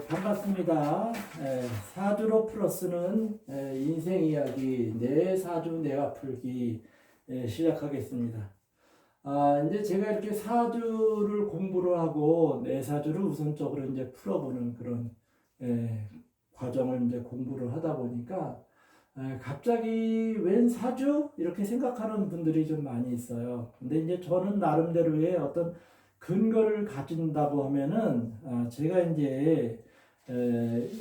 반갑습니다. 사주로 플러스는 인생 이야기 내 사주 내가 풀기 시작하겠습니다. 이제 제가 이렇게 사주를 공부를 하고 내 사주를 우선적으로 이제 풀어보는 그런 과정을 이제 공부를 하다 보니까 갑자기 웬 사주? 이렇게 생각하는 분들이 좀 많이 있어요. 근데 이제 저는 나름대로의 어떤 근거를 가진다고 하면은 제가 이제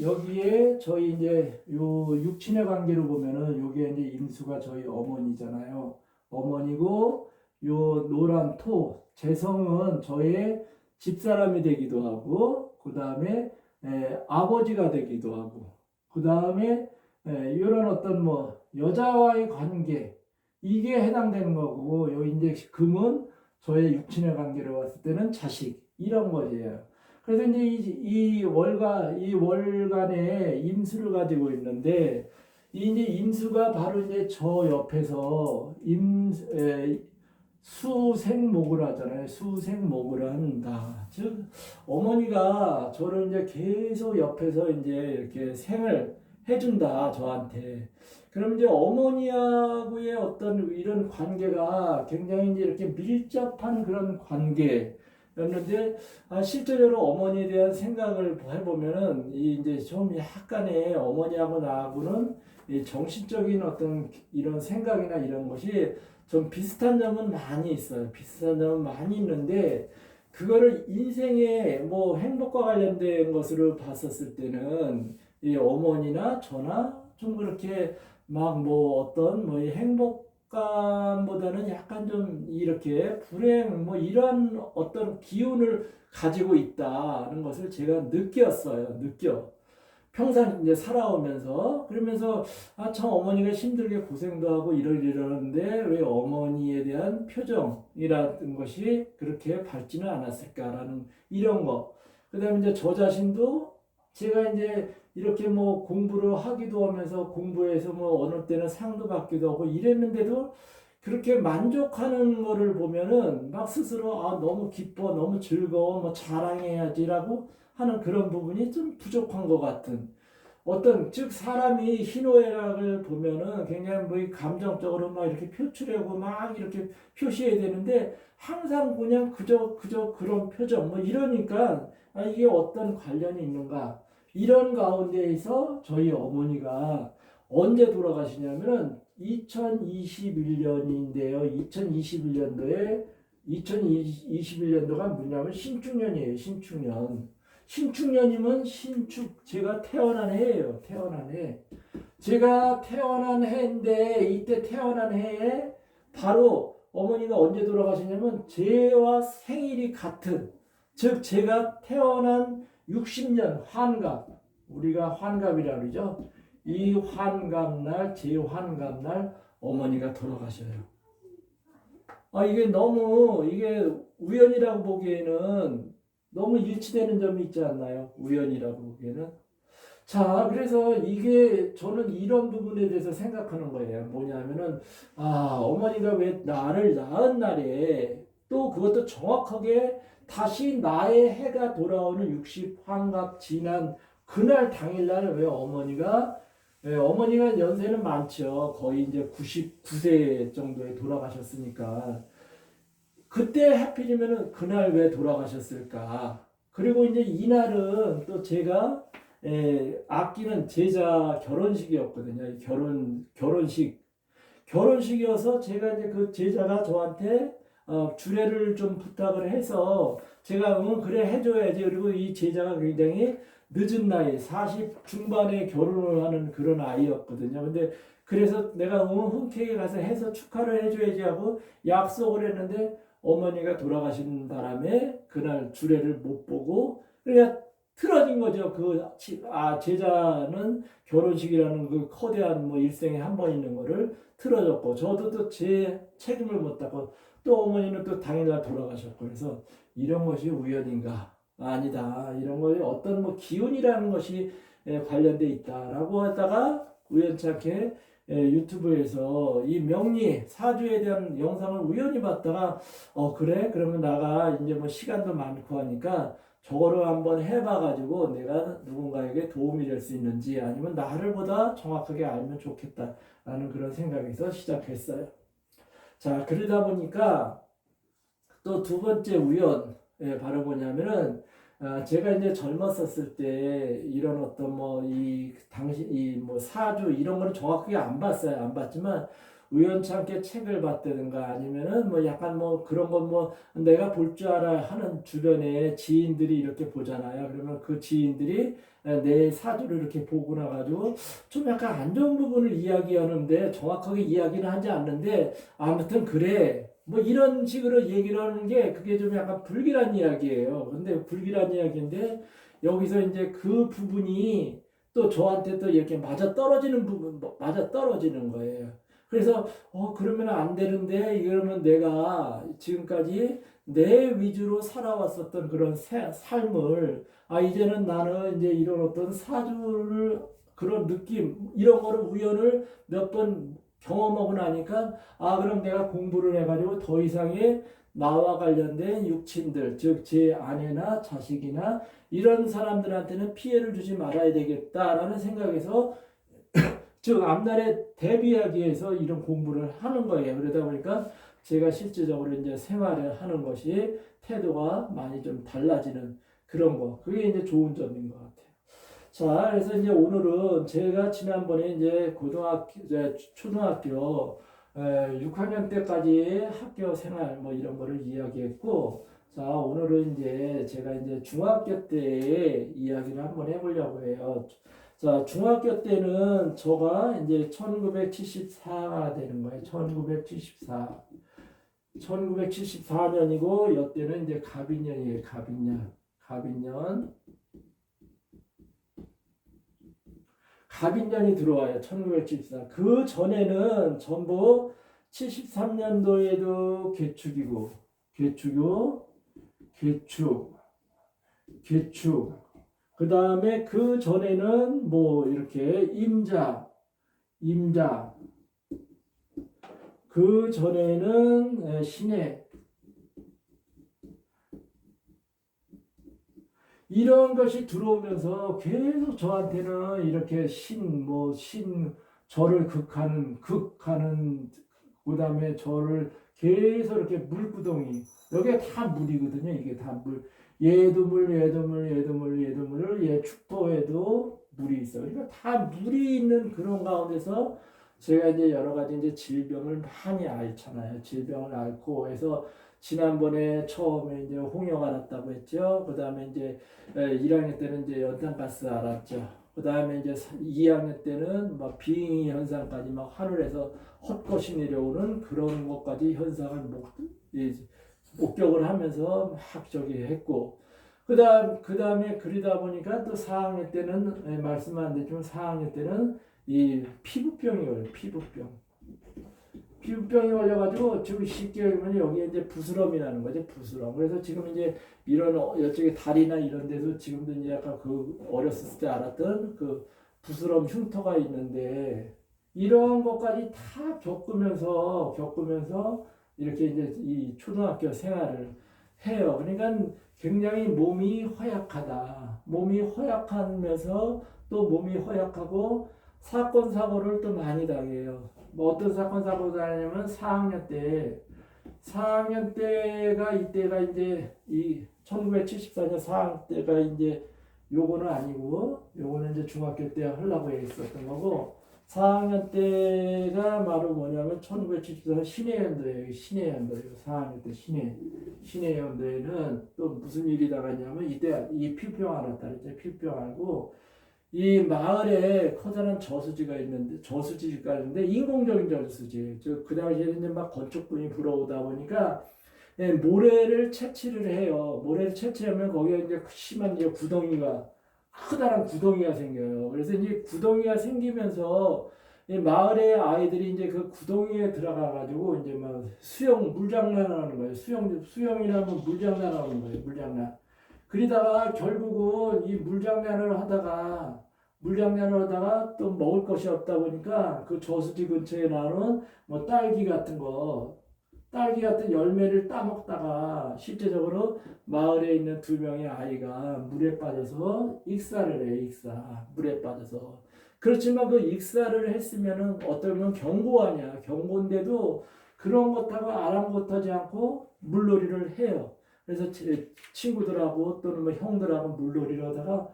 여기에 저희 이제 요 육친의 관계로 보면은 요게 이제 임수가 저희 어머니잖아요. 어머니고 요 노란 토 재성은 저의 집사람이 되기도 하고 그 다음에 아버지가 되기도 하고 그 다음에 이런 어떤 뭐 여자와의 관계 이게 해당되는 거고 요 이제 금은 저의 육친의 관계로 봤을 때는 자식 이런 거예요. 그래서 이제 이 월간에 임수를 가지고 있는데 이 이제 임수가 바로 이제 저 옆에서 수생목을 하잖아요. 수생목을 한다. 즉 어머니가 저를 이제 계속 옆에서 이제 이렇게 생을 해준다 저한테. 그럼 이제 어머니하고의 어떤 이런 관계가 굉장히 이제 이렇게 밀접한 그런 관계였는데 실제로 어머니에 대한 생각을 해보면은 이 이제 좀 약간의 어머니하고 나하고는 이 정신적인 어떤 이런 생각이나 이런 것이 좀 비슷한 점은 많이 있어요. 비슷한 점은 많이 있는데 그거를 인생의 뭐 행복과 관련된 것으로 봤었을 때는 이 어머니나 저나 좀 그렇게 막 뭐 어떤 뭐 행복감보다는 약간 좀 이렇게 불행 뭐 이런 어떤 기운을 가지고 있다는 것을 제가 느껴. 평생 이제 살아오면서 그러면서 참 어머니가 힘들게 고생도 하고 이러는데 왜 어머니에 대한 표정이라는 것이 그렇게 밝지는 않았을까라는 이런 거. 그다음에 이제 저 자신도 제가 이제 이렇게 뭐 공부를 하기도 하면서 공부해서 뭐 어느 때는 상도 받기도 하고 이랬는데도 그렇게 만족하는 거를 보면은 막 스스로 너무 기뻐 너무 즐거워 뭐 자랑해야지라고 하는 그런 부분이 좀 부족한 것 같은 어떤 즉 사람이 희노애락을 보면은 굉장히 뭐 감정적으로 막 이렇게 표출하고 막 이렇게 표시해야 되는데 항상 그냥 그저 그런 표정 뭐 이러니까 이게 어떤 관련이 있는가 이런 가운데에서 저희 어머니가 언제 돌아가시냐면은 2021년인데요. 2021년도가 뭐냐면 신축년이에요. 신축년. 신축년이면 신축 제가 태어난 해예요. 태어난 해. 제가 태어난 해인데 이때 태어난 해에 바로 어머니가 언제 돌아가시냐면 제와 생일이 같은 즉 제가 태어난 60년 환갑 우리가 환갑이라 그러죠. 이 환갑날 제환갑날 어머니가 돌아가셔요. 이게 너무 이게 우연이라고 보기에는 너무 일치되는 점이 있지 않나요? 우연이라고 보기에는. 자, 그래서 이게 저는 이런 부분에 대해서 생각하는 거예요. 뭐냐면은 어머니가 왜 나를 낳은 날에 또 그것도 정확하게 다시 나의 해가 돌아오는 60 환갑 지난 그날 당일날 왜 어머니가 연세는 많죠. 거의 이제 99세 정도에 돌아가셨으니까. 그때 하필이면은 그날 왜 돌아가셨을까? 그리고 이제 이날은 또 제가 아끼는 제자 결혼식이었거든요. 결혼식이어서 제가 이제 그 제자가 저한테 주례를 좀 부탁을 해서 제가 그래 해줘야지. 그리고 이 제자가 굉장히 늦은 나이 40 중반에 결혼을 하는 그런 아이였거든요. 근데 그래서 내가 흔쾌히 가서 해서 축하를 해줘야지 하고 약속을 했는데 어머니가 돌아가신 바람에 그날 주례를 못 보고 그러니까 틀어진 거죠. 제자는 결혼식이라는 그 거대한 뭐 일생에 한 번 있는 거를 틀어졌고 저도 또 제 책임을 못 다고 또 어머니는 또 당일날 돌아가셨고 그래서 이런 것이 우연인가? 아니다. 이런 거에 어떤 뭐 기운이라는 것이 관련돼 있다라고 하다가 우연찮게 유튜브에서 이 명리 사주에 대한 영상을 우연히 봤다가 그래? 그러면 나가 이제 뭐 시간도 많고 하니까 저거를 한번 해봐가지고 내가 누군가에게 도움이 될 수 있는지 아니면 나를 보다 정확하게 알면 좋겠다라는 그런 생각에서 시작했어요. 자, 그러다 보니까 또 두 번째 우연, 바로 뭐냐면은, 제가 이제 젊었었을 때 이런 어떤 뭐 이 당시 이 뭐 사주 이런 거는 정확하게 안 봤어요. 안 봤지만 우연찮게 책을 봤다든가 아니면은 뭐 약간 뭐 그런 건 뭐 내가 볼 줄 알아 하는 주변에 지인들이 이렇게 보잖아요. 그러면 그 지인들이 내 사주를 이렇게 보고 나가지고 좀 약간 안 좋은 부분을 이야기하는데 정확하게 이야기는 하지 않는데 아무튼 그래. 뭐 이런 식으로 얘기를 하는 게 그게 좀 약간 불길한 이야기예요. 근데 불길한 이야기인데 여기서 이제 그 부분이 또 저한테 또 이렇게 맞아 떨어지는 부분, 맞아 떨어지는 거예요. 그래서 그러면 안 되는데 이러면 내가 지금까지 내 위주로 살아왔었던 그런 삶을 이제는 나는 이제 이런 어떤 사주를 그런 느낌 이런 거를 우연을 몇 번 경험하고 나니까 그럼 내가 공부를 해가지고 더 이상의 나와 관련된 육친들 즉 제 아내나 자식이나 이런 사람들한테는 피해를 주지 말아야 되겠다라는 생각에서 즉 앞날에 대비하기 위해서 이런 공부를 하는 거예요. 그러다 보니까 제가 실질적으로 이제 생활을 하는 것이 태도가 많이 좀 달라지는 그런 거. 그게 이제 좋은 점인 것 같아요. 자, 그래서 이제 오늘은 제가 지난번에 이제 초등학교 6학년 때까지 학교 생활 뭐 이런 거를 이야기했고, 자, 오늘은 이제 제가 이제 중학교 때의 이야기를 한번 해보려고 해요. 자, 중학교 때는 저가 이제 1974가 되는 거예요. 1974. 1974년이고, 여때는 이제 갑인년이에요. 갑인년. 갑인년. 갑인년이 들어와요. 1974. 그 전에는 전부 73년도에도 개축이고, 개축. 그 다음에 그 전에는 뭐 이렇게 임자. 그 전에는 신해. 이런 것이 들어오면서 계속 저한테는 이렇게 저를 극하는, 그 다음에 저를 계속 이렇게 물구덩이, 여기가 다 물이거든요. 이게 다 물. 얘도 물, 얘 축토에도 물이 있어요. 그러니까 다 물이 있는 그런 가운데서 제가 이제 여러 가지 이제 질병을 많이 앓잖아요. 질병을 앓고 해서 지난번에 처음에 이제 홍역 알았다고 했죠. 그 다음에 이제 1학년 때는 이제 연탄가스 알았죠. 그 다음에 이제 2학년 때는 막 빙의 현상까지 막 하늘에서 헛것이 내려오는 그런 것까지 현상을 목격을 하면서 막 저기 했고, 그 다음에 그러다 보니까 또 4학년 때는 말씀 안 됐지만 4학년 때는 이 피부병이 걸려요. 피부병이 걸려가지고 지금 쉽게 얘기하면 여기에 이제 부스럼이 나는 거죠. 부스럼. 그래서 지금 이제 이런 이쪽에 다리나 이런 데서 지금도 이제 약간 그 어렸을 때 알았던 그 부스럼 흉터가 있는데 이런 것까지 다 겪으면서 이렇게 이제 이 초등학교 생활을 해요. 그러니까 굉장히 몸이 허약하다. 몸이 허약하면서 또 몸이 허약하고 사건 사고를 또 많이 당해요. 뭐 어떤 사건 사고를 당하냐면 4학년 때가 이때가 이제 이 1974년 4학년 때가 이제 요거는 아니고 요거는 이제 중학교 때 하려고 했었던 거고 4학년 때가 바로 뭐냐면 1974년 신해연도예요. 4학년 때 신해연도에는 또 무슨 일이 나갔냐면 이때 이 피부병 알았다 그랬죠. 피부병 알고 이 마을에 커다란 저수지가 있는데 인공적인 저수지. 그 당시에 이제 막 건축분이 불어오다 보니까 모래를 채취를 해요. 모래를 채취하면 거기에 이제 심한 이제 커다란 구덩이가 생겨요. 그래서 이제 구덩이가 생기면서 이 마을의 아이들이 이제 그 구덩이에 들어가 가지고 이제 막 물장난하는 거예요. 수영이라면 물장난하는 거예요. 물장난. 그러다가 결국은 이 물장난을 하다가 또 먹을 것이 없다 보니까 그 저수지 근처에 나오는 뭐 딸기 같은 거 딸기 같은 열매를 따먹다가 실제적으로 마을에 있는 두 명의 아이가 물에 빠져서 익사를 해, 익사. 물에 빠져서. 그렇지만 그 익사를 했으면은 어쩌면 경고 아니야. 경고인데도 그런 것하고 아랑곳하지 않고 물놀이를 해요. 그래서 제 친구들하고 또는 뭐 형들하고 물놀이를 하다가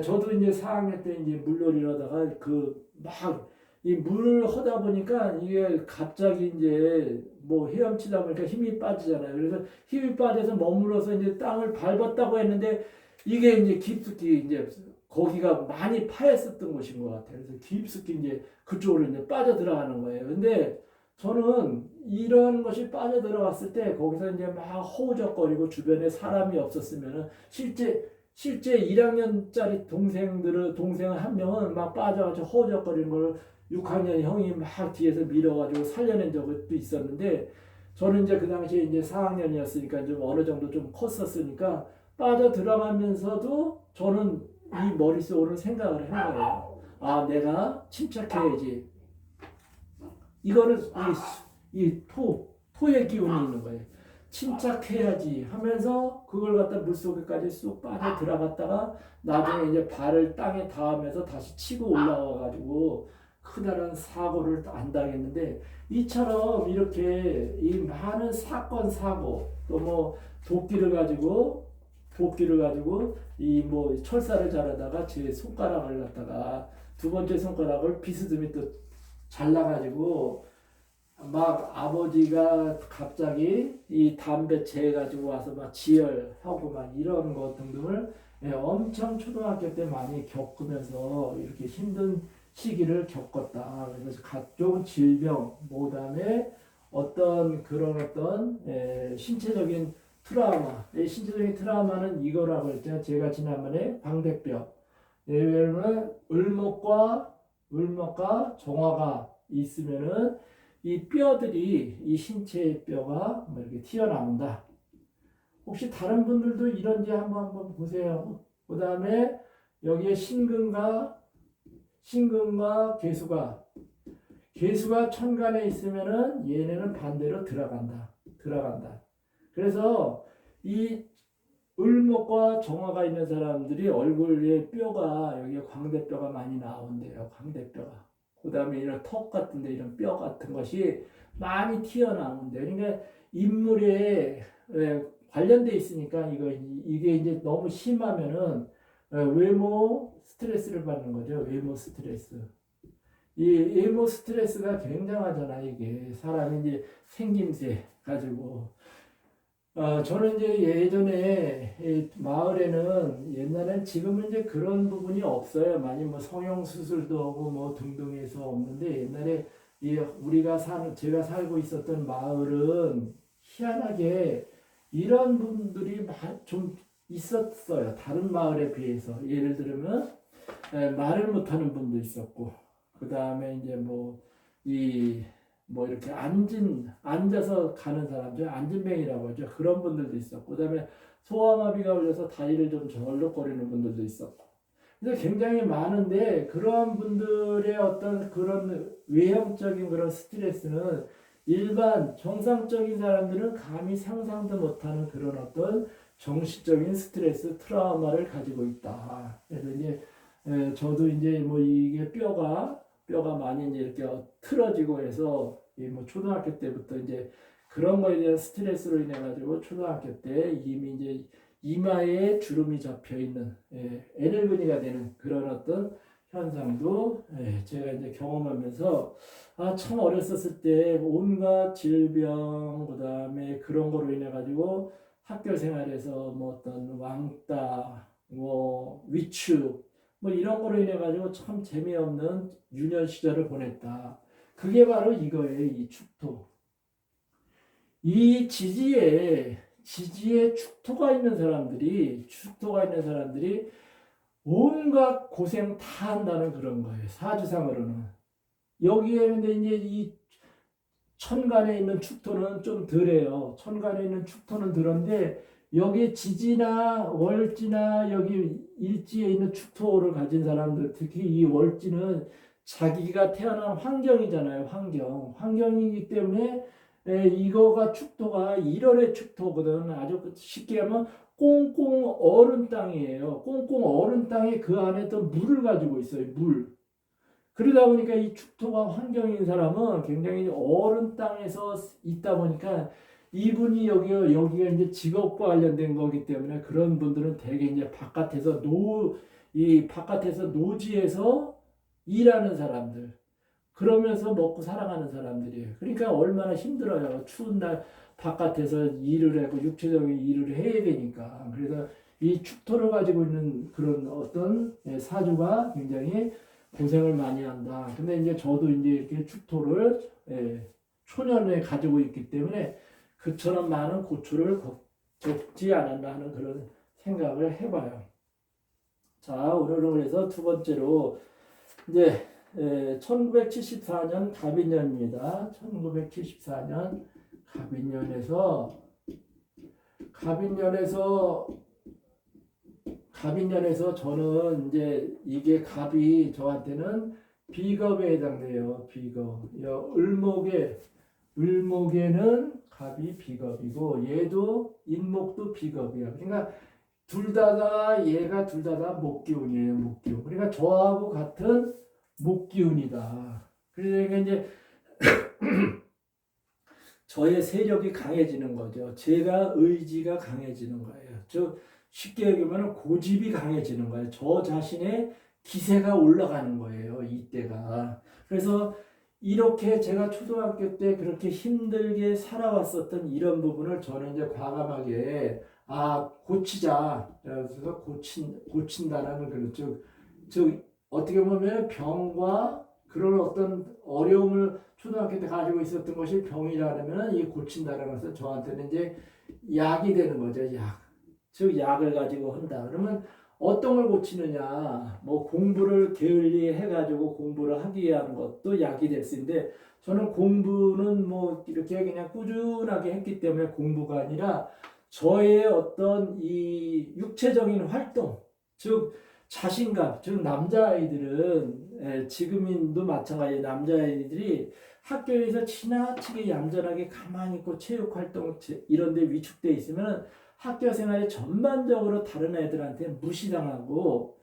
저도 이제 4학년 때 이제 물놀이를 하다가 그 막 이 물을 하다 보니까 이게 갑자기 이제 뭐 헤엄치다 보니까 힘이 빠지잖아요. 그래서 힘이 빠져서 머물러서 이제 땅을 밟았다고 했는데 이게 이제 깊숙이 이제 거기가 많이 파였었던 곳인 것 같아요. 그래서 깊숙이 이제 그쪽으로 이제 빠져 들어가는 거예요. 근데 저는 이런 것이 빠져 들어갔을 때 거기서 이제 막 허우적거리고 주변에 사람이 없었으면은 실제 1학년짜리 동생 한 명은 막 빠져가지고 허우적거리는 걸 6학년 형이 막 뒤에서 밀어가지고 살려낸 적도 있었는데 저는 이제 그 당시에 이제 4학년이었으니까 좀 어느 정도 좀 컸었으니까 빠져 들어가면서도 저는 이 머릿속으로 생각을 한 거예요. 아, 내가 침착해야지. 이거는 토의 기운이 있는 거예요. 침착해야지 하면서 그걸 갖다 물속에까지 쑥 빠져 들어갔다가 나중에 이제 발을 땅에 닿으면서 다시 치고 올라와 가지고 크다란 사고를 안 당했는데 이처럼 이렇게 이 많은 사건 사고 또 뭐 도끼를 가지고 이 뭐 철사를 자르다가 제 손가락을 갖다가 두 번째 손가락을 비스듬히 또 잘라가지고 막 아버지가 갑자기 이 담배 채 가지고 와서 막 지혈하고 막 이런 것 등등을 엄청 초등학교 때 많이 겪으면서 이렇게 힘든 시기를 겪었다. 그래서 각종 질병, 그다음에 어떤 신체적인 트라우마. 이 신체적인 트라우마는 이거라고 했죠. 제가 지난번에 광대뼈. 예를 들면 을목과 정화가 있으면은 이 뼈들이 이 신체의 뼈가 뭐 이렇게 튀어나온다. 혹시 다른 분들도 이런지 한번 보세요. 그 다음에 여기에 신금과 개수가 천간에 있으면은 얘네는 반대로 들어간다. 그래서 이 을목과 정화가 있는 사람들이 얼굴에 뼈가 여기에 광대뼈가 많이 나온대요. 광대뼈가. 그 다음에 이런 턱 같은데 이런 뼈 같은 것이 많이 튀어나오는데 그러니까 인물에 관련돼 있으니까 이게 이제 너무 심하면은 외모 스트레스를 받는 거죠. 외모 스트레스. 이 외모 스트레스가 굉장하잖아. 이게 사람이 이제 생김새 가지고 저는 이제 예전에 마을에는 옛날엔 지금은 이제 그런 부분이 없어요. 많이 뭐 성형 수술도 하고 뭐 등등해서 없는데 옛날에 제가 살고 있었던 마을은 희한하게 이런 분들이 좀 있었어요. 다른 마을에 비해서 예를 들면 말을 못하는 분도 있었고 그 다음에 이제 뭐 이렇게 앉아서 가는 사람들, 앉은뱅이라고 하죠. 그런 분들도 있었고, 그 다음에 소아마비가 걸려서 다리를 좀 절룩거리는 분들도 있었고. 그래서 굉장히 많은데, 그런 분들의 어떤 그런 외형적인 그런 스트레스는 일반 정상적인 사람들은 감히 상상도 못하는 그런 어떤 정신적인 스트레스, 트라우마를 가지고 있다. 그래서 이제, 저도 이제 뭐 이게 뼈가 많이 이제 이렇게 틀어지고 해서 뭐 초등학교 때부터 이제 그런 거에 대한 스트레스로 인해 가지고 초등학교 때 이미 이제 이마에 주름이 잡혀 있는 애늙은이가 되는 그런 어떤 현상도 제가 이제 경험하면서 참 어렸었을 때 온갖 질병 그다음에 그런 거로 인해 가지고 학교 생활에서 뭐 어떤 왕따 뭐 위축 뭐 이런 거로 인해 가지고 참 재미없는 유년 시절을 보냈다. 그게 바로 이거예요. 이 축토. 이 지지에 축토가 있는 사람들이 온갖 고생 다 한다는 그런 거예요. 사주상으로는. 여기에 근데 이제 이 천간에 있는 축토는 좀 덜해요. 천간에 있는 축토는 덜한데 여기 지지나 월지나 여기 일지에 있는 축토를 가진 사람들 특히 이 월지는 자기가 태어난 환경이잖아요. 환경이기 때문에 이거가 축토가 1월의 축토거든. 아주 쉽게 하면 꽁꽁 얼은 땅이에요. 꽁꽁 얼은 땅에 그 안에 또 물을 가지고 있어요. 물. 그러다 보니까 이 축토가 환경인 사람은 굉장히 얼은 땅에서 있다 보니까 이분이 여기가 이제 직업과 관련된 거기 때문에 그런 분들은 대개 이제 이 바깥에서 노지에서 일하는 사람들. 그러면서 먹고 살아가는 사람들이에요. 그러니까 얼마나 힘들어요. 추운 날 바깥에서 일을 하고 육체적인 일을 해야 되니까. 그래서 이 축토를 가지고 있는 그런 어떤 사주가 굉장히 고생을 많이 한다. 근데 이제 저도 이제 이렇게 축토를 초년에 가지고 있기 때문에 그처럼 많은 고초를 겪지 않았나 하는 그런 생각을 해봐요. 자, 오늘은 그래서 두 번째로 이제 1974년 갑인년입니다. 1974년 갑인년에서 저는 이제 이게 갑이 저한테는 비겁에 해당돼요. 비겁. 을목에는 갑이 비겁이고 얘도 인목도 비겁이야. 그러니까 얘가 둘 다 목기운이에요. 목기운. 그러니까 저하고 같은 목기운이다. 그러니까 이제 저의 세력이 강해지는 거죠. 제가 의지가 강해지는 거예요. 쉽게 얘기하면 고집이 강해지는 거예요. 저 자신의 기세가 올라가는 거예요. 이때가. 그래서 이렇게 제가 초등학교 때 그렇게 힘들게 살아왔었던 이런 부분을 저는 이제 과감하게 고치자. 그래서 고친다라는 그런 즉 어떻게 보면 병과 그런 어떤 어려움을 초등학교 때 가지고 있었던 것이 병이라면 이 고친다라는 것은 저한테는 이제 약이 되는 거죠. 약. 즉 약을 가지고 한다. 그러면 어떤 걸 고치느냐? 뭐 공부를 게을리 해가지고 공부를 하기 위한 것도 약이 될 수 있는데 저는 공부는 뭐 이렇게 그냥 꾸준하게 했기 때문에 공부가 아니라 저의 어떤 이 육체적인 활동, 즉 자신감, 즉 남자아이들은 지금도 마찬가지 남자아이들이 학교에서 지나치게 얌전하게 가만히 있고 체육활동 이런 데 위축돼 있으면 학교 생활이 전반적으로 다른 애들한테 무시당하고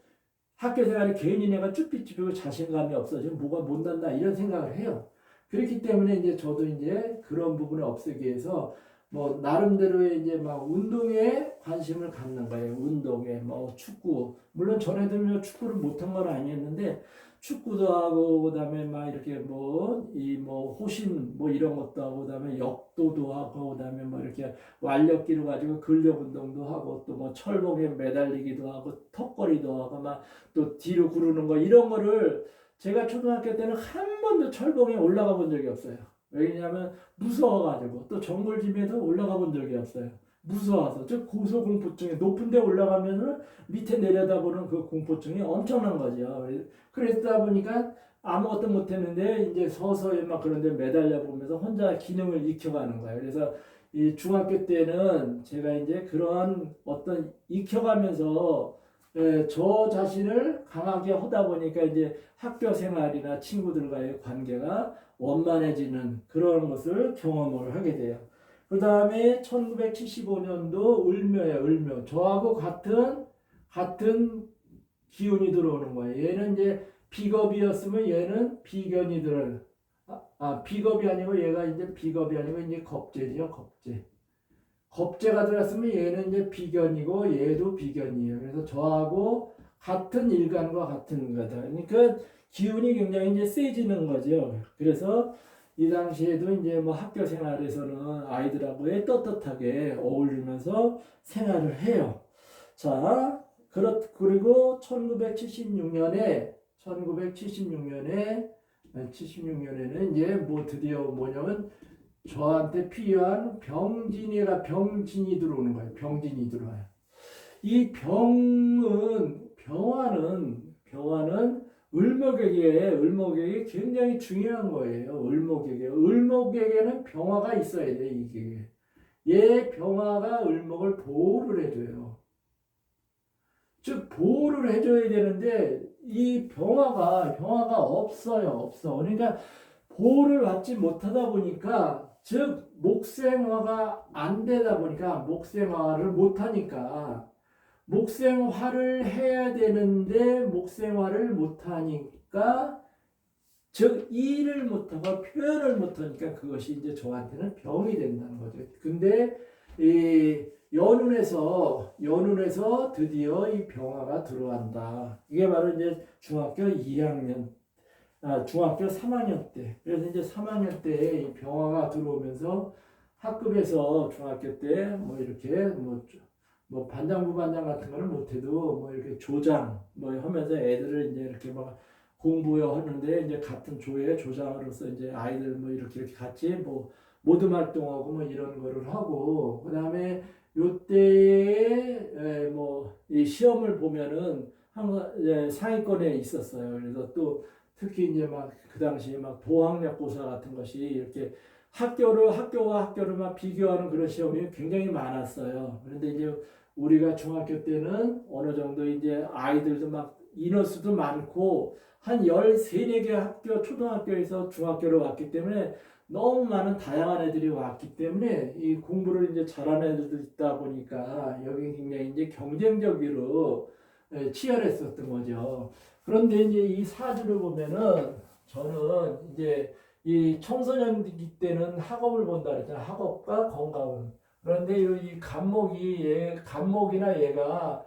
학교 생활이 개인이네가 쭈삣쭈삣고 자신감이 없어지면 뭐가 못난다 이런 생각을 해요. 그렇기 때문에 이제 저도 이제 그런 부분을 없애기 위해서 뭐 나름대로의 이제 막 운동에 관심을 갖는 거예요. 운동에 뭐 축구 물론 전에도 축구를 못한 건 아니었는데 축구도 하고 그다음에 막 이렇게 호신 이런 것도 하고 그다음에 역도도 하고 그다음에 뭐 이렇게 완력기를 가지고 근력 운동도 하고 또 뭐 철봉에 매달리기도 하고 턱걸이도 하고 막 또 뒤로 구르는 거 이런 거를 제가 초등학교 때는 한 번도 철봉에 올라가 본 적이 없어요. 왜냐하면 무서워가지고 또 정글짐에도 올라가 본 적이 없어요. 무서워서 즉 고소공포증이 높은 데 올라가면은 밑에 내려다보는 그 공포증이 엄청난 거죠. 그랬다 보니까 아무것도 못했는데 이제 서서히 막 그런 데 매달려 보면서 혼자 기능을 익혀가는 거예요. 그래서 이 중학교 때는 제가 이제 그런 어떤 익혀가면서 저 자신을 강하게 하다 보니까 이제 학교 생활이나 친구들과의 관계가 원만해지는 그런 것을 경험을 하게 돼요. 그 다음에 1975년도 을묘예요. 을묘. 저하고 같은 기운이 들어오는 거예요. 얘는 이제 비겁이었으면 얘는 비견이 비겁이 아니고 얘가 이제 비겁이 아니고 이제 겁재죠. 겁재. 겁재가 들었으면 얘는 이제 비견이고 얘도 비견이에요. 그래서 저하고 같은 일간과 같은 거다. 그러니까 기운이 굉장히 이제 세지는 거죠. 그래서 이 당시에도 이제 뭐 학교 생활에서는 아이들하고 떳떳하게 어울리면서 생활을 해요. 자, 그리고 1976년에는 이제 뭐 드디어 뭐냐면 저한테 필요한 병진이 들어오는 거예요. 병진이 들어와요. 이 병화는 을목에게 굉장히 중요한 거예요. 을목에게는 병화가 있어야 돼. 이게 얘 병화가 을목을 보호를 해줘요. 즉 보호를 해줘야 되는데 이 병화가 없어요. 없어. 그러니까 보호를 받지 못하다 보니까 즉 목생화가 안 되다 보니까 목생화를 못 하니까 목생화를 해야 되는데 목생화를 못 하니까 즉 일을 못하고 표현을 못하니까 그것이 이제 저한테는 병이 된다는 거죠. 근데 이 연운에서 드디어 이 병화가 들어간다. 이게 바로 이제 중학교 2학년, 중학교 3학년 때. 그래서 이제 3학년 때 이 병화가 들어오면서 학급에서 중학교 때 뭐 이렇게 뭐 반장 부반장 같은 거는 못해도 뭐 이렇게 조장 뭐 하면서 애들을 이제 이렇게 막 공부해 하는데 이제 같은 조의 조장으로서 이제 아이들 뭐 이렇게 같이 뭐 모둠 활동하고 뭐 이런 거를 하고 그다음에 요때에 뭐 이 시험을 보면은 항상 상위권에 있었어요. 그래서 또 특히 이제 막 그 당시에 막 도학력고사 같은 것이 이렇게 학교와 학교를 막 비교하는 그런 시험이 굉장히 많았어요. 그런데 이제 우리가 중학교 때는 어느 정도 이제 아이들도 막 인원수도 많고 한 13, 4개 학교, 초등학교에서 중학교로 왔기 때문에 너무 많은 다양한 애들이 왔기 때문에 이 공부를 이제 잘하는 애들도 있다 보니까 여기 굉장히 이제 경쟁적으로 치열했었던 거죠. 그런데 이제 이 사주를 보면은 저는 이제 이 청소년기 때는 학업을 본다 그랬잖아요. 학업과 건강을. 그런데 이 간목이나 얘가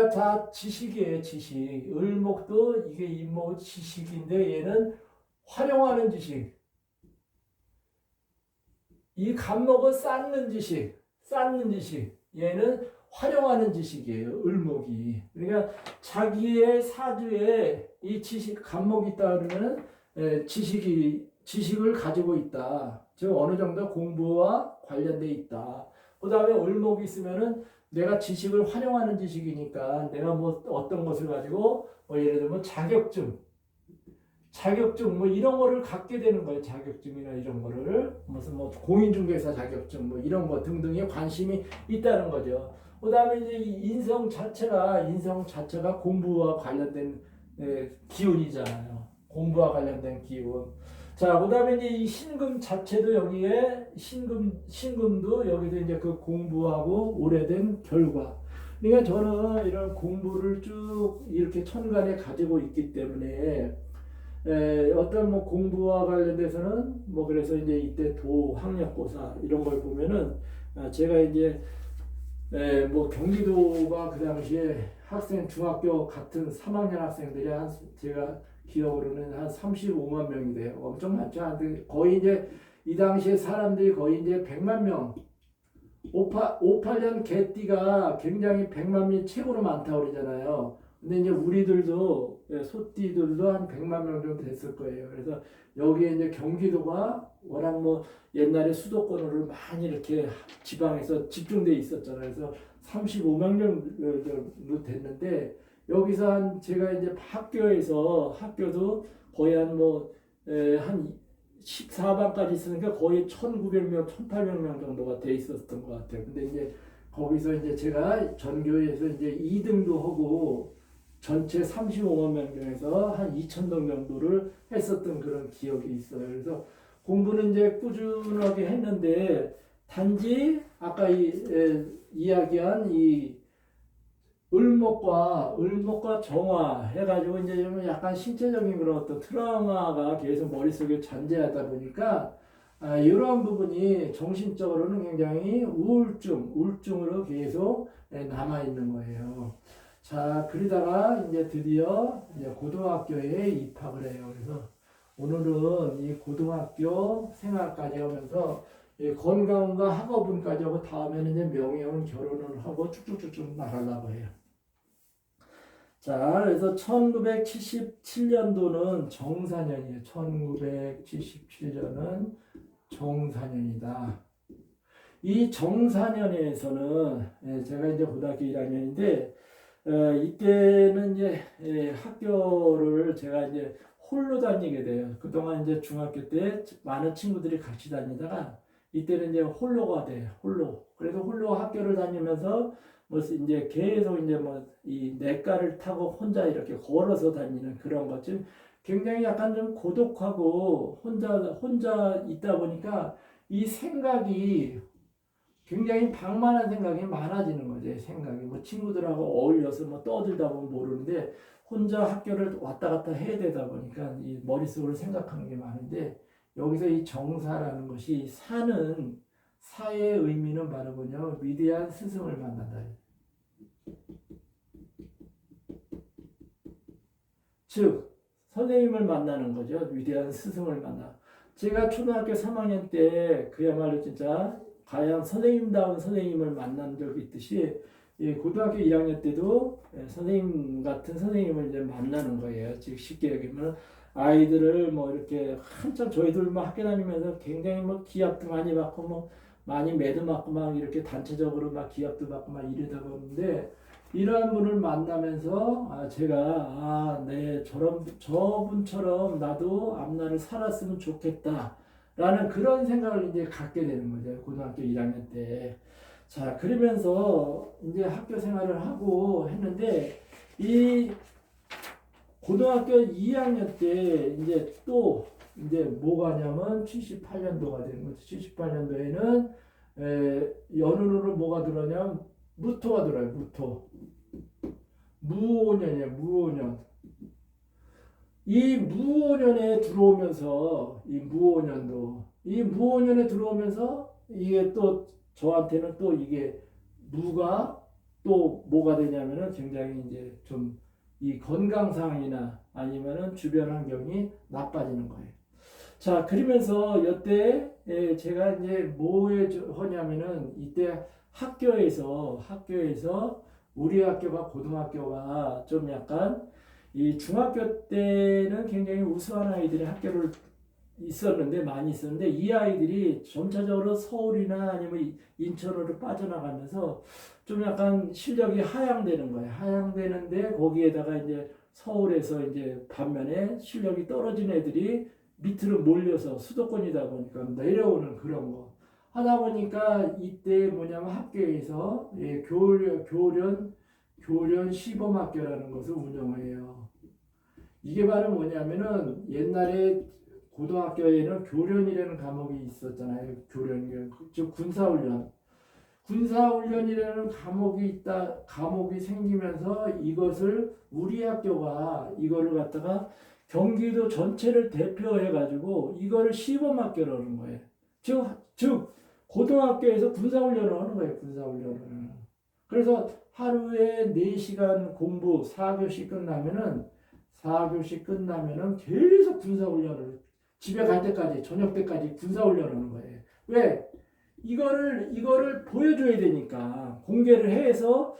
다 지식이에요, 지식. 을목도 이게 임목 지식인데 얘는 활용하는 지식. 이 간목은 쌓는 지식. 얘는 활용하는 지식이에요, 을목이. 그러니까 자기의 사주에 이 지식, 간목이 있다 그러면 지식을 가지고 있다. 즉 어느 정도 공부와 관련돼 있다. 그 다음에 을목이 있으면은 내가 지식을 활용하는 지식이니까 내가 뭐 어떤 것을 가지고 뭐 예를 들면 자격증 뭐 이런 거를 갖게 되는 거예요. 자격증이나 이런 거를 무슨 뭐 공인중개사 자격증 뭐 이런 거 등등에 관심이 있다는 거죠. 그다음에 이제 인성 자체가 공부와 관련된 기운이잖아요. 공부와 관련된 기운. 자, 그다음에 이제 이 신금 자체도 여기에 신금도 여기도 이제 그 공부하고 오래된 결과. 그러니까 저는 이런 공부를 쭉 이렇게 천간에 가지고 있기 때문에 어떤 뭐 공부와 관련돼서는 뭐 그래서 이제 이때 학력고사 이런 걸 보면은 제가 이제 뭐 경기도가 그 당시에 중학교 같은 3학년 학생들이 제가 기억으로는 한 35만 명이 돼요. 엄청 많죠. 거의 이제 이 당시에 사람들이 거의 이제 100만 명. 58년 개띠가 굉장히 100만 명이 최고로 많다고 그러잖아요. 근데 이제 우리들도 소띠들도 한 100만 명 정도 됐을 거예요. 그래서 여기에 이제 경기도가 워낙 뭐 옛날에 수도권으로 많이 이렇게 지방에서 집중돼 있었잖아요. 그래서 35만 명으로 됐는데 여기서 제가 이제 학교도 거의 한 14반까지 있으니까 거의 1,900명, 1,800명 정도가 돼 있었던 것 같아요. 근데 이제 거기서 이제 제가 전교에서 이제 2등도 하고 전체 35만 명 중에서 한 2,000명 정도를 했었던 그런 기억이 있어요. 그래서 공부는 이제 꾸준하게 했는데 단지 아까 이야기한 이 을목과 정화 해가지고 이제 좀 약간 신체적인 그런 어떤 트라우마가 계속 머릿속에 잔재하다 보니까 이러한 부분이 정신적으로는 굉장히 우울증으로 계속 남아 있는 거예요. 자, 그러다가 이제 드디어 이제 고등학교에 입학을 해요. 그래서 오늘은 이 고등학교 생활까지 하면서 건강과 학업운까지 하고 다음에는 이제 명예운 결혼을 하고 쭉쭉쭉쭉 나가려고 해요. 자, 그래서 1977년도는 정사년이에요. 1977년은 정사년이다. 이 정사년에서는 제가 이제 고등학교 1학년인데 이때는 이제 학교를 제가 이제 홀로 다니게 돼요. 그동안 이제 중학교 때 많은 친구들이 같이 다니다가 이때는 이제 홀로가 돼요. 그래서 홀로 학교를 다니면서 뭐 이제 계속 이제 뭐 이 냇가를 타고 혼자 이렇게 걸어서 다니는 그런 것 좀 굉장히 약간 좀 고독하고 혼자 있다 보니까 이 생각이 굉장히 방만한 생각이 많아지는 거죠. 생각이 뭐 친구들하고 어울려서 뭐 떠들다 보면 모르는데 혼자 학교를 왔다 갔다 해야 되다 보니까 이 머릿속으로 생각하는 게 많은데 여기서 이 정사라는 것이 사는 사의 의미는 바로 뭐냐 위대한 스승을 만난다. 즉 선생님을 만나는 거죠. 위대한 스승을 만나. 제가 초등학교 3학년 때 그야말로 진짜 과연 선생님다운 선생님을 만난 적이 있듯이 고등학교 1학년 때도 선생님 같은 선생님을 이제 만나는 거예요. 즉 쉽게 얘기하면 아이들을 뭐 이렇게 한참 저희들 막 학교 다니면서 굉장히 뭐 기합도 많이 받고 뭐 많이 매도 맞고 막 이렇게 단체적으로 막 기합도 받고 막 이러다 보는데 이러한 분을 만나면서 제가 네 저분처럼 나도 앞날을 살았으면 좋겠다라는 그런 생각을 이제 갖게 되는 거죠. 고등학교 1학년 때. 자, 그러면서 이제 학교 생활을 하고 했는데 이 고등학교 2학년 때 이제 또 이제 뭐가 냐면 78년도가 되는 거죠. 78년도에는 연운으로 뭐가 들어냐면 무토가 들어요. 무오년이에요. 무오년. 이 무오년에 들어오면서 이 무오년에 들어오면서 이게 또 저한테는 또 이게 무가 또 뭐가 되냐면은 굉장히 이제 좀 이 건강상이나 아니면은 주변 환경이 나빠지는 거예요. 자, 그러면서 이때 제가 이제 뭐 하냐면은 이때 학교에서 우리 학교가 고등학교가 좀 약간 이 중학교 때는 굉장히 우수한 아이들이 학교를 많이 있었는데 이 아이들이 점차적으로 서울이나 아니면 인천으로 빠져나가면서 좀 약간 실력이 하향되는 거예요. 하향되는데 거기에다가 이제 서울에서 이제 반면에 실력이 떨어진 애들이 밑으로 몰려서 수도권이다 보니까 내려오는 그런 거 하다 보니까 이때 뭐냐면 학교에서 교련 시범학교라는 것을 운영해요. 이게 바로 뭐냐면은 옛날에 고등학교에는 교련이라는 과목이 있었잖아요. 교련, 즉 군사훈련이라는 과목이 생기면서 이것을 우리 학교가 이거를 갖다가 경기도 전체를 대표해가지고 이거를 시범학교라는 거예요. 즉 고등학교에서 군사훈련을 하는 거예요. 군사훈련을. 그래서 하루에 4시간 공부 4교시 끝나면은 계속 군사훈련을 집에 갈 때까지 저녁 때까지 군사훈련을 하는 거예요. 왜? 이거를 보여줘야 되니까 공개를 해서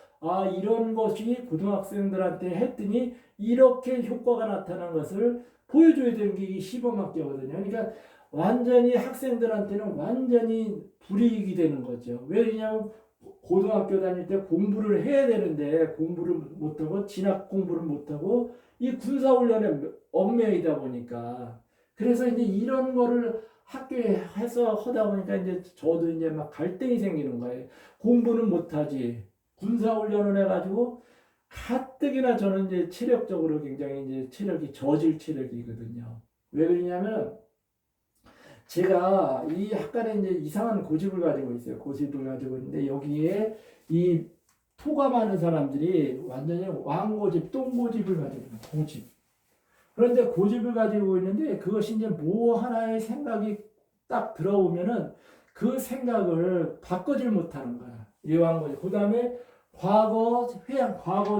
이런 것이 고등학생들한테 했더니 이렇게 효과가 나타난 것을 보여줘야 되는 게 이 시범학교거든요. 그러니까 완전히 학생들한테는 완전히 불이익이 되는 거죠. 왜냐하면 고등학교 다닐 때 공부를 해야 되는데 공부를 못하고 진학 공부를 못하고 이 군사훈련에 얽매이다 보니까 그래서 이제 이런 거를 학교에 해서 하다 보니까 이제 저도 이제 막 갈등이 생기는 거예요. 공부는 못하지. 군사훈련을 해가지고 가뜩이나 저는 이제 체력적으로 굉장히 이제 체력이 저질 체력이거든요. 왜 그러냐면 제가 이 학간에 이제 이상한 고집을 가지고 있어요. 고집을 가지고 있는데 여기에 이 토가 많은 사람들이 완전히 왕고집, 똥고집을 가지고 있는 고집. 그런데 고집을 가지고 있는데 그것이 이제 뭐 하나의 생각이 딱 들어오면은 그 생각을 바꾸질 못하는 거야. 이 왕고집. 그 다음에 과거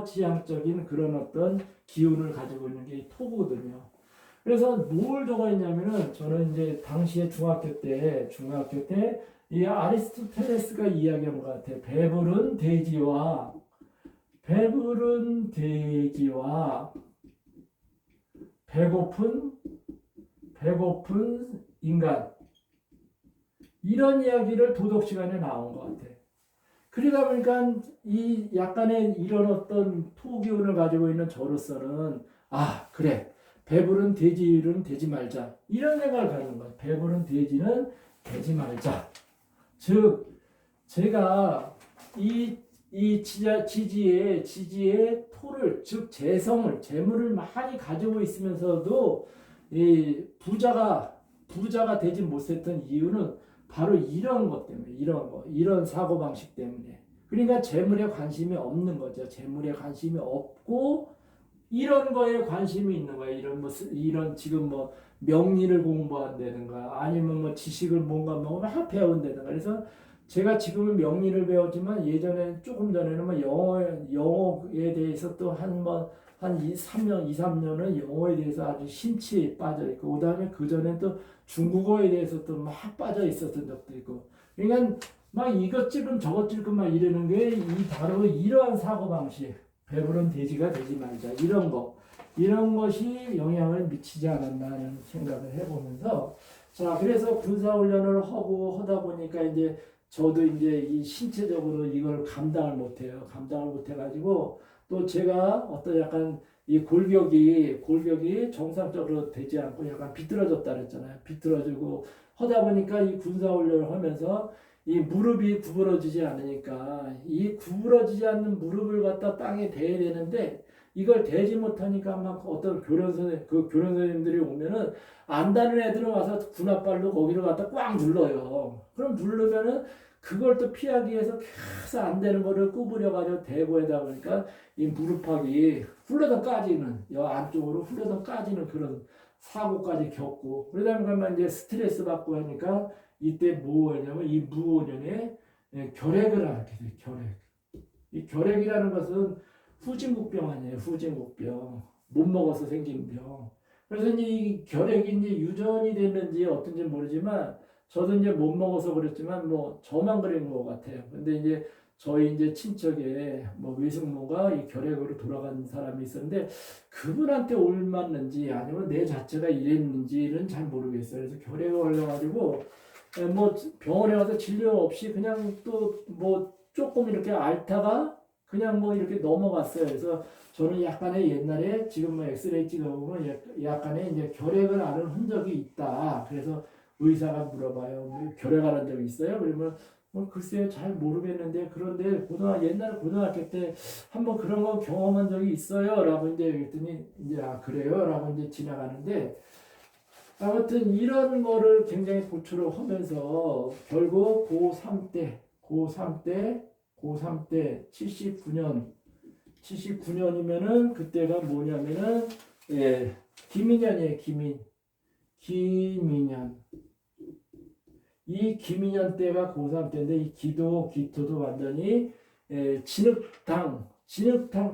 지향적인 그런 어떤 기운을 가지고 있는 게 토거든요. 그래서 뭘 적어 있냐면은 저는 이제 당시에 중학교 때 이 아리스토텔레스가 이야기한 것 같아. 배부른 돼지와 배고픈 인간 이런 이야기를 도덕 시간에 나온 것 같아. 그러다 보니까 이 약간의 이런 어떤 토기운을 가지고 있는 저로서는 그래 배부른 돼지는 되지 말자 이런 생각을 가는 거야. 배부른 돼지는 되지 말자. 즉 제가 이 지지의 토를 즉 재물을 많이 가지고 있으면서도 이 부자가 되지 못했던 이유는 바로 이런 것 때문에, 이런 사고방식 때문에. 그러니까 재물에 관심이 없는 거죠. 재물에 관심이 없고, 이런 거에 관심이 있는 거예요. 이런 지금 뭐 명리를 공부한다든가 아니면 뭐 지식을 뭔가 막 배운다든가. 그래서 제가 지금은 명리를 배웠지만 예전에 조금 전에는 뭐 영어에 대해서 또 한 2, 3년은 영어에 대해서 아주 심취에 빠져 있고, 그다음에 그 전에 또 중국어에 대해서 또 막 빠져 있었던 적도 있고. 그러니까 막 이것 찔끔 저것 찔끔 막 이러는 게 바로 이러한 사고 방식. 배부른 돼지가 되지 말자, 이런 것이 영향을 미치지 않았나 하는 생각을 해보면서, 자, 그래서 군사훈련을 하다 보니까 이제 저도 이제 이 신체적으로 이걸 감당을 못해가지고, 또 제가 어떤 약간 이 골격이 정상적으로 되지 않고 약간 비뚤어졌다 그랬잖아요. 비뚤어지고 하다 보니까 이 군사훈련을 하면서 이 무릎이 구부러지지 않으니까, 이 구부러지지 않는 무릎을 갖다 땅에 대야 되는데 이걸 대지 못하니까 막 어떤 교련 선생님들이 오면은 안다는 애들은 와서 군홧발로 거기를 갖다 꽉 눌러요. 그럼 누르면은 그걸 또 피하기 위해서 계속 안 되는 거를 구부려가지고 대고 하다 보니까 이 무릎팍이 훌러덩 까지는, 여 안쪽으로 훌러덩 까지는 그런 사고까지 겪고, 그러다 보니까 이제 스트레스 받고 하니까 이때 뭐냐면 이 무오년에 결핵을 앓게 돼요. 이 결핵이라는 것은 후진국병 아니에요. 후진국병. 못 먹어서 생긴 병. 그래서 이제 이 결핵이 이제 유전이 됐는지 어떤지 모르지만 저도 이제 못 먹어서 그랬지만 뭐 저만 그런 것 같아요. 근데 이제 저희 이제 친척에 뭐 외숙모가 이 결핵으로 돌아간 사람이 있었는데 그분한테 옮았는지 아니면 내 자체가 이랬는지는 잘 모르겠어요. 그래서 결핵을 걸려가지고 뭐 병원에 가서 진료 없이 그냥 또 뭐 조금 이렇게 앓다가 그냥 뭐 이렇게 넘어갔어요. 그래서 저는 약간의 옛날에 지금 뭐 엑스레이 찍어보면 약간의 이제 결핵을 앓은 흔적이 있다. 그래서 의사가 물어봐요. 뭐 결핵 앓은 적이 있어요? 그러면 뭐 글쎄요, 잘 모르겠는데, 그런데 옛날 고등학교 때 한번 그런 거 경험한 적이 있어요. 라고 이제 그랬더니 이제 아 그래요? 라고 이제 지나가는데, 아무튼 이런 거를 굉장히 고초를 하면서 결국 고3 때 79년이면은 그때가 뭐냐면은 김인년이에요. 김인년. 이 김인년 때가 고3 때인데 이 기토도 완전히 진흙탕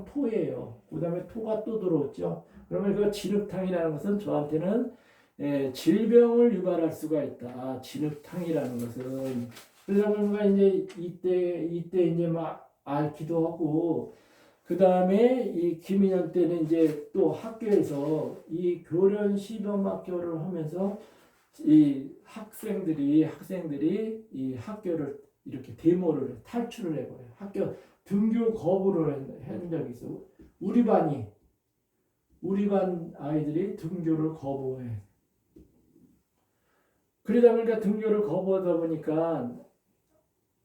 토예요. 그다음에 토가 또 들어왔죠. 그러면 그 진흙탕이라는 것은 저한테는 질병을 유발할 수가 있다. 진흙탕이라는 것은. 그러면 이제 이때 이제 막 앓기도 하고, 그 다음에 이 김인년 때는 이제 또 학교에서 이 교련 시범학교를 하면서 이 학생들이 이 학교를 이렇게 탈출을 해버려요. 학교 등교 거부를 한 적이 있어. 우리 반 아이들이 등교를 거부해. 그러다 보니까 등교를 거부하다 보니까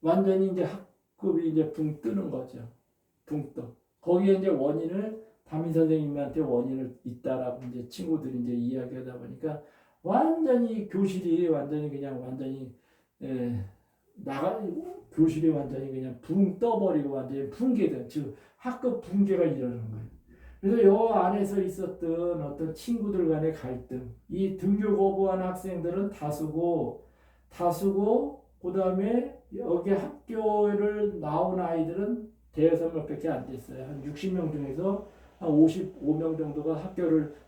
완전히 이제 학급이 이제 붕 뜨는 거죠. 붕 떠. 거기에 이제 담임 선생님한테 원인을 있다라고 이제 친구들이 이제 이야기하다 보니까 완전히 교실이 완전히 교실이 완전히 그냥 붕 떠버리고 완전히 붕괴된, 즉 학급 붕괴가 일어나는 거예요. 그래서 요 안에서 있었던 어떤 친구들 간의 갈등, 이 등교 거부한 학생들은 다수고, 그 다음에 여기 학교를 나온 아이들은 대여섯 명밖에 안 됐어요. 한 60명 중에서 한 55명 정도가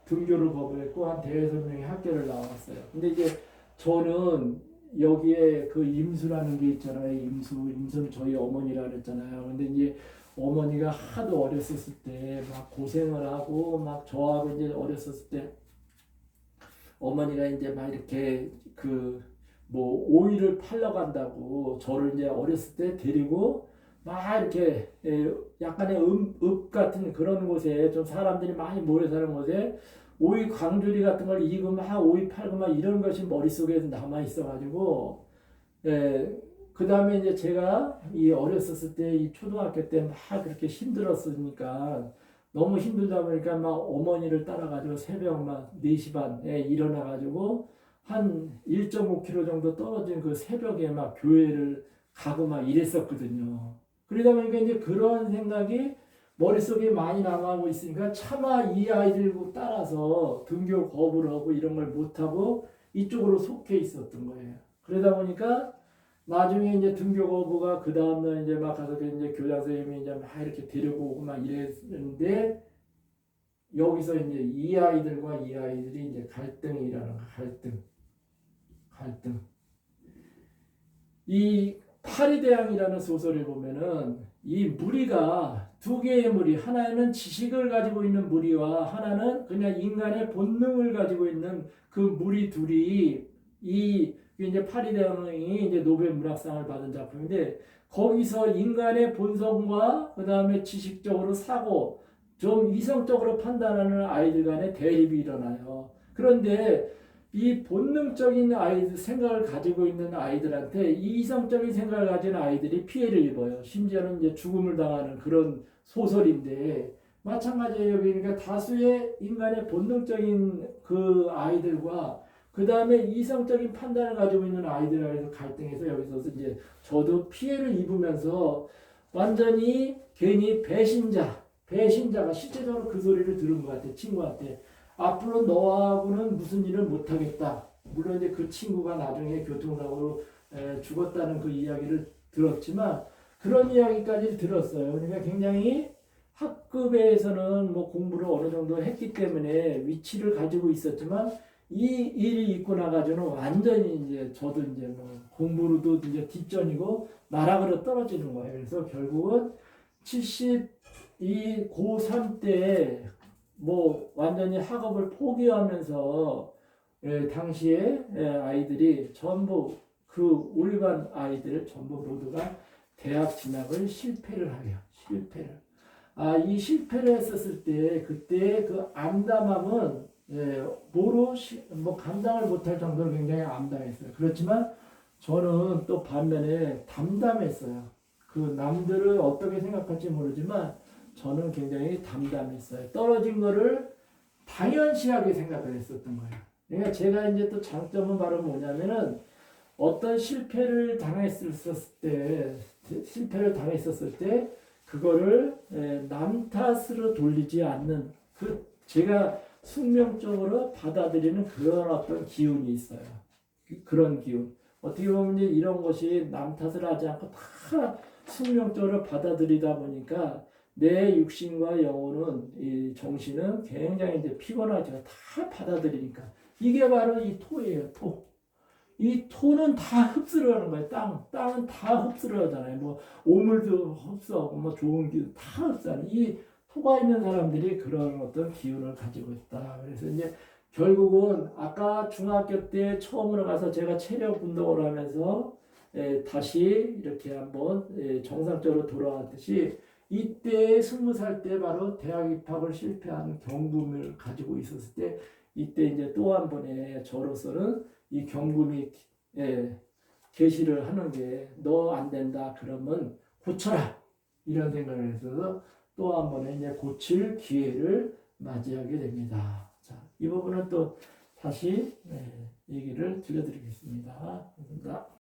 등교를 거부했고, 한 대여섯 명이 학교를 나왔어요. 근데 이제 저는 여기에 그 임수라는 게 있잖아요. 임수는 저희 어머니라 그랬잖아요. 근데 이제 어머니가 하도 어렸었을 때 막 고생을 하고 막 저하고 이제 어렸었을 때 어머니가 이제 막 이렇게 뭐 오이를 팔러 간다고 저를 이제 어렸을 때 데리고 막 이렇게 약간의 읍 같은 그런 곳에 좀 사람들이 많이 모여 사는 곳에 오이 광주리 같은 걸 익으면 막 오이 팔고 막 이런 것이 머릿속에 남아 있어가지고 그 다음에 이제 제가 이 어렸었을 때 이 초등학교 때 막 그렇게 힘들었으니까 너무 힘들다 보니까 막 어머니를 따라가지고 새벽 막 4시 반에 일어나가지고 한 1.5km 정도 떨어진 그 새벽에 막 교회를 가고 막 이랬었거든요. 그러다 보니까 이제 그런 생각이 머릿속에 많이 남아하고 있으니까 차마 이 아이들 따라서 등교 거부를 하고 이런 걸 못하고 이쪽으로 속해 있었던 거예요. 그러다 보니까 나중에 이제 등교 거부가 그 다음날 이제 막 가서 이제 교장 선생님이 이제 막 이렇게 데리고 오고 막 이랬는데 여기서 이제 이 아이들과 이 아이들이 이제 갈등이라는 거, 갈등. 이 파리대왕이라는 소설을 보면은 이 무리가 두 개의 무리, 하나는 지식을 가지고 있는 무리와 하나는 그냥 인간의 본능을 가지고 있는 그 무리 둘이 이 이제 파리대왕이 이제 노벨 문학상을 받은 작품인데 거기서 인간의 본성과 그 다음에 지식적으로 사고 좀 이성적으로 판단하는 아이들 간의 대립이 일어나요. 그런데 이 본능적인 아이들 생각을 가지고 있는 아이들한테 이성적인 생각을 가진 아이들이 피해를 입어요. 심지어는 이제 죽음을 당하는 그런 소설인데 마찬가지예요. 그러니까 다수의 인간의 본능적인 그 아이들과 그 다음에 이성적인 판단을 가지고 있는 아이들과의 갈등에서 여기서 이제 저도 피해를 입으면서 완전히 괜히 배신자가 실제적으로 그 소리를 들은 것 같아. 친구한테. 앞으로 너하고는 무슨 일을 못하겠다. 물론 이제 그 친구가 나중에 교통사고로 죽었다는 그 이야기를 들었지만 그런 이야기까지 들었어요. 그러니까 굉장히 학급에서는 뭐 공부를 어느 정도 했기 때문에 위치를 가지고 있었지만 이 일이 있고 나가지고는 완전히 이제 저도 이제 뭐 공부로도 이제 뒷전이고 나락으로 떨어지는 거예요. 그래서 결국은 72 고3 때 뭐 완전히 학업을 포기하면서 당시에 아이들이 전부 그 올반 아이들 전부 모두가 대학 진학을 실패를 하려 실패를. 이 실패를 했었을 때 그때 그 암담함은 뭐 감당을 못할 정도로 굉장히 암담했어요. 그렇지만 저는 또 반면에 담담했어요. 그 남들을 어떻게 생각할지 모르지만 저는 굉장히 담담했어요. 떨어진 거를 당연시하게 생각을 했었던 거예요. 그러니까 제가 이제 또 장점은 바로 뭐냐면은 어떤 실패를 당했었을 때 그거를 남 탓으로 돌리지 않는 그 제가 숙명적으로 받아들이는 그런 어떤 기운이 있어요. 그런 기운. 어떻게 보면 이런 것이 남 탓을 하지 않고 다 숙명적으로 받아들이다 보니까 내 육신과 영혼은 이 정신은 굉장히 이제 피곤하죠. 다 받아들이니까 이게 바로 이 토예요. 토. 이 토는 다 흡수를 하는 거예요. 땅은 다 흡수를 하잖아요. 뭐 오물도 흡수하고 뭐 좋은 기운 다 흡수하는 이 토가 있는 사람들이 그런 어떤 기운을 가지고 있다. 그래서 이제 결국은 아까 중학교 때 처음으로 가서 제가 체력 운동을 하면서 다시 이렇게 한번 정상적으로 돌아왔듯이 이때 20살 때 바로 대학 입학을 실패한 경금을 가지고 있었을 때 이때 이제 또 한 번의 저로서는 이 경금이 계시를 하는 게 너 안 된다 그러면 고쳐라 이런 생각을 해서 또 한 번의 이제 고칠 기회를 맞이하게 됩니다. 자, 이 부분은 또 다시 얘기를 들려드리겠습니다. 감사합니다.